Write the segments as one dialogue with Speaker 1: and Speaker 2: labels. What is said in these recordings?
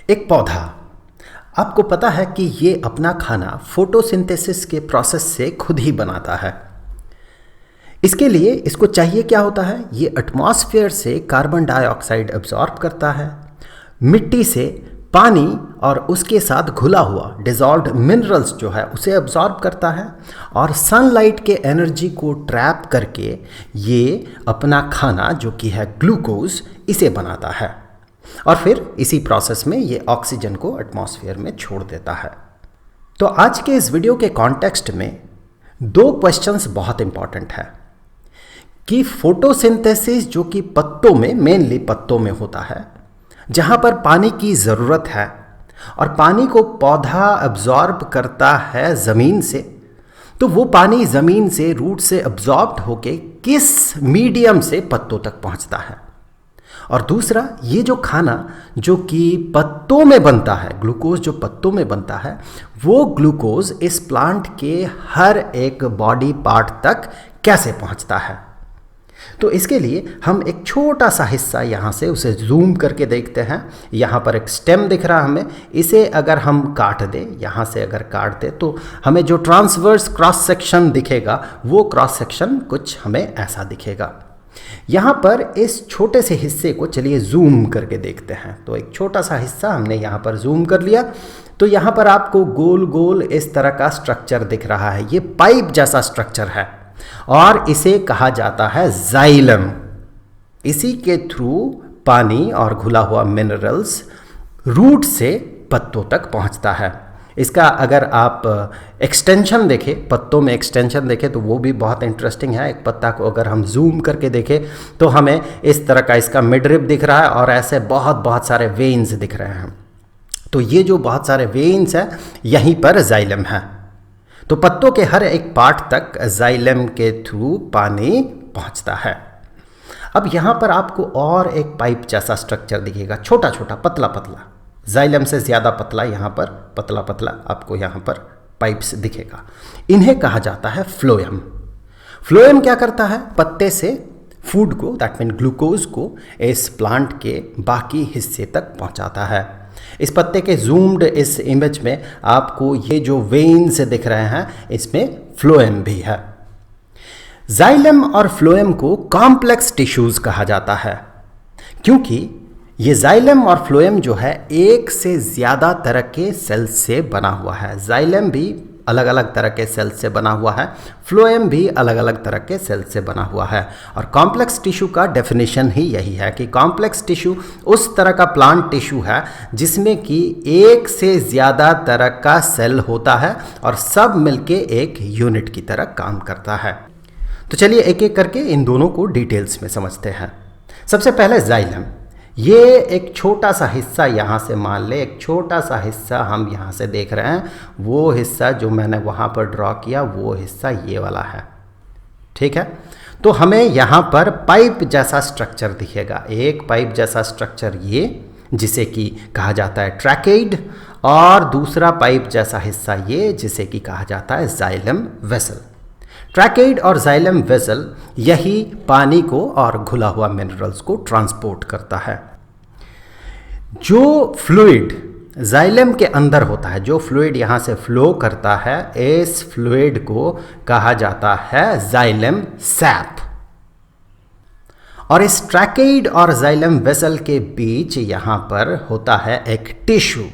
Speaker 1: एक पौधा, आपको पता है कि ये अपना खाना फोटोसिंथेसिस के प्रोसेस से खुद ही बनाता है। इसके लिए इसको चाहिए क्या होता है, ये एटमॉस्फेयर से कार्बन डाइऑक्साइड एब्जॉर्ब करता है, मिट्टी से पानी और उसके साथ घुला हुआ डिजॉल्व्ड मिनरल्स जो है उसे एब्जॉर्ब करता है और सनलाइट के एनर्जी को ट्रैप करके ये अपना खाना जो कि है ग्लूकोज इसे बनाता है और फिर इसी प्रोसेस में ये ऑक्सीजन को एटमॉस्फेयर में छोड़ देता है। तो आज के इस वीडियो के कॉन्टेक्स्ट में दो क्वेश्चंस बहुत इंपॉर्टेंट है कि फोटोसिंथेसिस जो कि पत्तों में, मेनली पत्तों में होता है, जहाँ पर पानी की ज़रूरत है और पानी को पौधा एब्जॉर्ब करता है ज़मीन से, तो वो पानी ज़मीन से रूट से एब्जॉर्ब होके किस मीडियम से पत्तों तक पहुँचता है। और दूसरा, ये जो खाना जो कि पत्तों में बनता है, ग्लूकोज जो पत्तों में बनता है, वो ग्लूकोज इस प्लांट के हर एक बॉडी पार्ट तक कैसे पहुँचता है। तो इसके लिए हम एक छोटा सा हिस्सा यहाँ से उसे जूम करके देखते हैं। यहाँ पर एक स्टेम दिख रहा है हमें, इसे अगर हम काट दें, यहाँ से अगर काट दें तो हमें जो ट्रांसवर्स क्रॉस सेक्शन दिखेगा वो क्रॉस सेक्शन कुछ हमें ऐसा दिखेगा। यहाँ पर इस छोटे से हिस्से को चलिए जूम करके देखते हैं। तो एक छोटा सा हिस्सा हमने यहाँ पर जूम कर लिया, तो यहाँ पर आपको गोल गोल इस तरह का स्ट्रक्चर दिख रहा है। ये पाइप जैसा स्ट्रक्चर है और इसे कहा जाता है जाइलम। इसी के थ्रू पानी और घुला हुआ मिनरल्स रूट से पत्तों तक पहुंचता है। इसका अगर आप एक्सटेंशन देखें, पत्तों में एक्सटेंशन देखें तो वो भी बहुत इंटरेस्टिंग है। एक पत्ता को अगर हम जूम करके देखें तो हमें इस तरह का इसका मिडरिब दिख रहा है और ऐसे बहुत सारे वेन्स दिख रहे हैं। तो ये जो बहुत सारे वेन्स हैं यहीं पर जाइलम है। तो पत्तों के हर एक पार्ट तक जाइलम के थ्रू पानी पहुंचता है। अब यहाँ पर आपको और एक पाइप जैसा स्ट्रक्चर दिखेगा, छोटा छोटा पतला पतला, जाइलम से ज़्यादा पतला, यहाँ पर पतला पतला आपको यहाँ पर पाइप्स दिखेगा। इन्हें कहा जाता है फ्लोएम। फ्लोएम क्या करता है, पत्ते से फूड को, दैट मीन ग्लूकोज को, इस प्लांट के बाकी हिस्से तक पहुँचाता है। इस पत्ते के जूम्ड इस इमेज में आपको ये जो वेन्स दिख रहे हैं इसमें फ्लोएम भी है। जाइलम और फ्लोएम को कॉम्प्लेक्स टिश्यूज कहा जाता है क्योंकि ये जाइलम और फ्लोएम जो है एक से ज़्यादा तरह के सेल से बना हुआ है। जाइलम भी अलग अलग तरह के सेल से बना हुआ है, फ्लोएम भी अलग अलग तरह के सेल से बना हुआ है। और कॉम्प्लेक्स टिश्यू का डेफिनेशन ही यही है कि कॉम्प्लेक्स टिश्यू उस तरह का प्लांट टिश्यू है जिसमें कि एक से ज़्यादा तरह का सेल होता है और सब मिलके एक यूनिट की तरह काम करता है। तो चलिए एक एक करके इन दोनों को डिटेल्स में समझते हैं। सबसे पहले जाइलम, ये एक छोटा सा हिस्सा, यहाँ से मान ले एक छोटा सा हिस्सा हम यहाँ से देख रहे हैं, वो हिस्सा जो मैंने वहाँ पर ड्रॉ किया वो हिस्सा ये वाला है, ठीक है। तो हमें यहाँ पर पाइप जैसा स्ट्रक्चर दिखेगा, एक पाइप जैसा स्ट्रक्चर ये जिसे कि कहा जाता है ट्रैकेड, और दूसरा पाइप जैसा हिस्सा ये जिसे कि कहा जाता है जाइलम वेसल। ट्रैकेड और जाइलम वेसल यही पानी को और घुला हुआ मिनरल्स को ट्रांसपोर्ट करता है। जो फ्लूइड जाइलम के अंदर होता है, जो फ्लूइड यहाँ से फ्लो करता है, इस फ्लूइड को कहा जाता है जाइलम सैप। और इस ट्रैकेड और जाइलम वेसल के बीच यहाँ पर होता है एक टिश्यू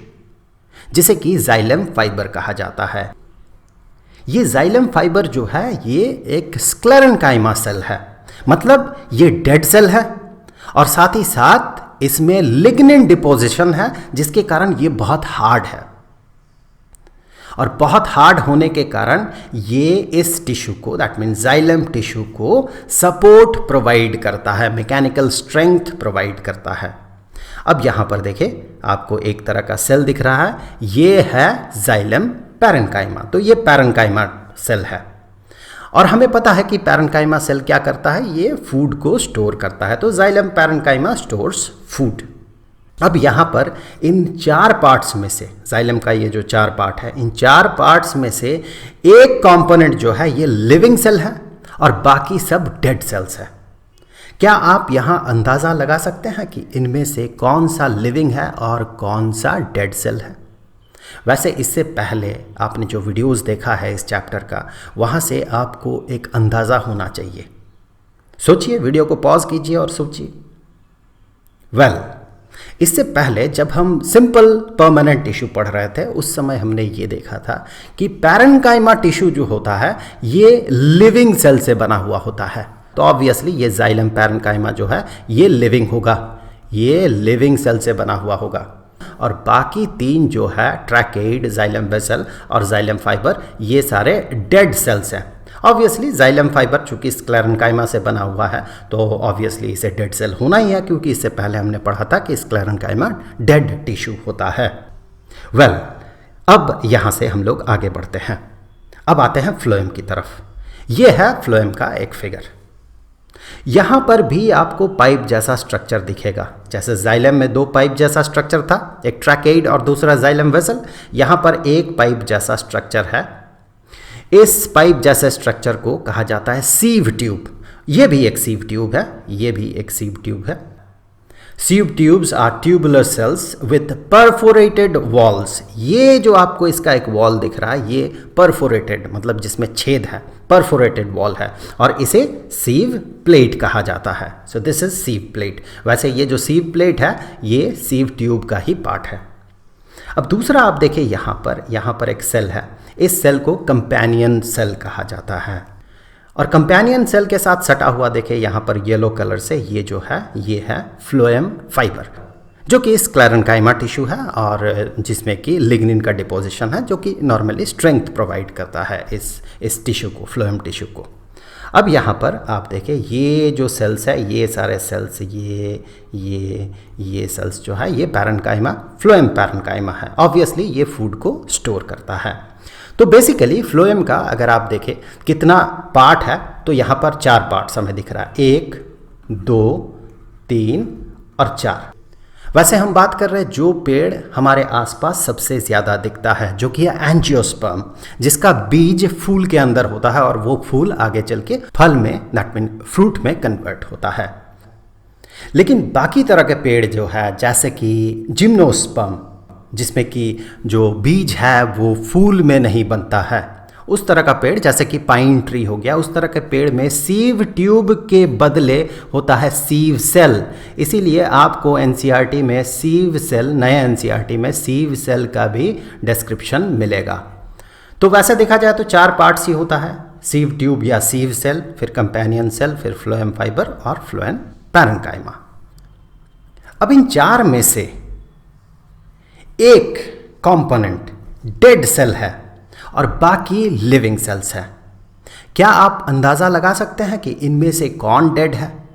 Speaker 1: जिसे कि जाइलम फाइबर कहा जाता है। ये जाइलम फाइबर जो है ये एक स्क्लेरेन्काइमा सेल है, मतलब ये डेड सेल है और साथ ही साथ इसमें लिग्निन डिपोजिशन है जिसके कारण ये बहुत हार्ड है। और बहुत हार्ड होने के कारण ये इस टिश्यू को, दैट मीन जाइलम टिश्यू को सपोर्ट प्रोवाइड करता है, मैकेनिकल स्ट्रेंथ प्रोवाइड करता है। अब यहाँ पर देखें, आपको एक तरह का सेल दिख रहा है, ये है जाइलम पैरेन्काइमा। तो ये पैरेन्काइमा सेल है और हमें पता है कि पैरेन्काइमा सेल क्या करता है, ये फूड को स्टोर करता है। तो जाइलम पैरेन्काइमा स्टोर्स फूड। अब यहाँ पर इन चार पार्ट्स में से, जाइलम का ये जो चार पार्ट है, इन चार पार्ट्स में से एक कंपोनेंट जो है ये लिविंग सेल है और बाकी सब डेड सेल्स है। क्या आप यहाँ अंदाज़ा लगा सकते हैं कि इनमें से कौन सा लिविंग है और कौन सा डेड सेल है? वैसे इससे पहले आपने जो वीडियोस देखा है इस चैप्टर का, वहाँ से आपको एक अंदाज़ा होना चाहिए। सोचिए, वीडियो को पॉज कीजिए और सोचिए। इससे पहले जब हम सिंपल परमानेंट टिश्यू पढ़ रहे थे उस समय हमने ये देखा था कि पैरेन्काइमा टिश्यू जो होता है ये लिविंग सेल से बना हुआ होता है। तो ऑब्वियसली ये जाइलम पैरेन्काइमा जो है ये लिविंग होगा, ये लिविंग सेल से बना हुआ होगा। और बाकी 3 जो है ट्रैकेड, जाइलम वेसल और जाइलम फाइबर, ये सारे डेड सेल्स हैं। ऑब्वियसली जाइलम फाइबर चूंकि स्क्लेरेन्काइमा से बना हुआ है तो ऑब्वियसली इसे डेड सेल होना ही है, क्योंकि इससे पहले हमने पढ़ा था कि स्क्लेरेन्काइमा डेड टिश्यू होता है। अब यहाँ से हम लोग आगे बढ़ते हैं। अब आते हैं फ्लोएम की तरफ। ये है फ्लोएम का एक फिगर। यहाँ पर भी आपको पाइप जैसा स्ट्रक्चर दिखेगा। जैसे जाइलम में 2 पाइप जैसा स्ट्रक्चर था, एक ट्रैकेड और दूसरा जाइलम वेसल, यहाँ पर एक पाइप जैसा स्ट्रक्चर है। इस पाइप जैसे स्ट्रक्चर को कहा जाता है सीव ट्यूब। ये भी एक सीव ट्यूब है, ये भी एक सीव ट्यूब है। Sieve tubes are tubular cells with perforated walls. ये जो आपको इसका एक वॉल दिख रहा है ये परफोरेटेड मतलब जिसमें छेद है, परफोरेटेड वॉल है, और इसे सीव प्लेट कहा जाता है। So this is sieve plate. वैसे ये जो सीव प्लेट है ये सीव ट्यूब का ही पार्ट है। अब दूसरा आप देखिए यहाँ पर एक सेल है। इस सेल को कंपेनियन सेल कहा जाता है, और कंपेनियन सेल के साथ सटा हुआ देखिए यहाँ पर येलो कलर से, ये जो है ये है फ्लोएम फाइबर, जो कि स्क्लेरेन्काइमा टिश्यू है और जिसमें कि लिग्निन का डिपोजिशन है, जो कि नॉर्मली स्ट्रेंथ प्रोवाइड करता है इस टिश्यू को, फ्लोएम टिश्यू को। अब यहाँ पर आप देखिए ये जो सेल्स है, ये सारे सेल्स, ये सेल्स जो है ये पैरेन्काइमा, फ्लोएम पैरेन्काइमा है। ऑब्वियसली ये फूड को स्टोर करता है। तो बेसिकली फ्लोएम का अगर आप देखें कितना पार्ट है तो यहाँ पर 4 पार्ट्स हमें दिख रहा है, 1, 2, 3 और 4। वैसे हम बात कर रहे हैं जो पेड़ हमारे आसपास सबसे ज़्यादा दिखता है, जो कि है एंजियोस्पर्म, जिसका बीज फूल के अंदर होता है और वो फूल आगे चल के फल में, दैट मीन फ्रूट में कन्वर्ट होता है। लेकिन बाकी तरह के पेड़ जो है जैसे कि जिम्नोस्पर्म, जिसमें कि जो बीज है वो फूल में नहीं बनता है, उस तरह का पेड़ जैसे कि पाइन ट्री हो गया, उस तरह के पेड़ में सीव ट्यूब के बदले होता है सीव सेल। इसीलिए आपको एनसीईआरटी में सीव सेल, नए एनसीईआरटी में सीव सेल का भी डिस्क्रिप्शन मिलेगा। तो वैसे देखा जाए तो 4 पार्ट्स ही होता है, सीव ट्यूब या सीव सेल, फिर कंपेनियन सेल, फिर फ्लोएम फाइबर और फ्लोएम पैरेन्काइमा। अब इन 4 में से एक कंपोनेंट डेड सेल है और बाकी लिविंग सेल्स है। क्या आप अंदाज़ा लगा सकते हैं कि इनमें से कौन डेड है?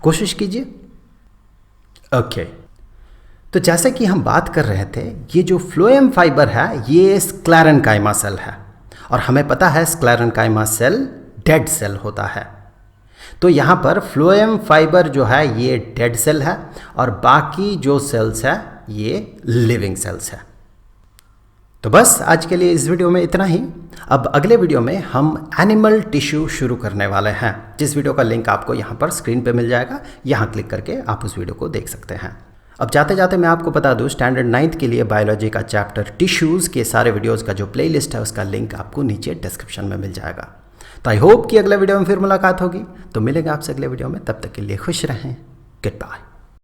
Speaker 1: कोशिश कीजिए। ओके, तो जैसे कि हम बात कर रहे थे, ये जो फ्लोएम फाइबर है ये स्क्लेरेन्काइमा सेल है, और हमें पता है स्क्लेरेन्काइमा सेल डेड सेल होता है। तो यहाँ पर फ्लोएम फाइबर जो है ये डेड सेल है और बाकी जो सेल्स है ये लिविंग सेल्स है। तो बस आज के लिए इस वीडियो में इतना ही। अब अगले वीडियो में हम एनिमल टिश्यू शुरू करने वाले हैं, जिस वीडियो का लिंक आपको यहाँ पर स्क्रीन पे मिल जाएगा। यहाँ क्लिक करके आप उस वीडियो को देख सकते हैं। अब जाते जाते मैं आपको बता दूं, स्टैंडर्ड 9th के लिए बायोलॉजी का चैप्टर टिश्यूज़ के सारे वीडियोज़ का जो प्लेलिस्ट है उसका लिंक आपको नीचे डिस्क्रिप्शन में मिल जाएगा। तो आई होप कि अगले वीडियो में फिर मुलाकात होगी। तो मिलेंगे आपसे अगले वीडियो में, तब तक के लिए खुश रहें। Good bye.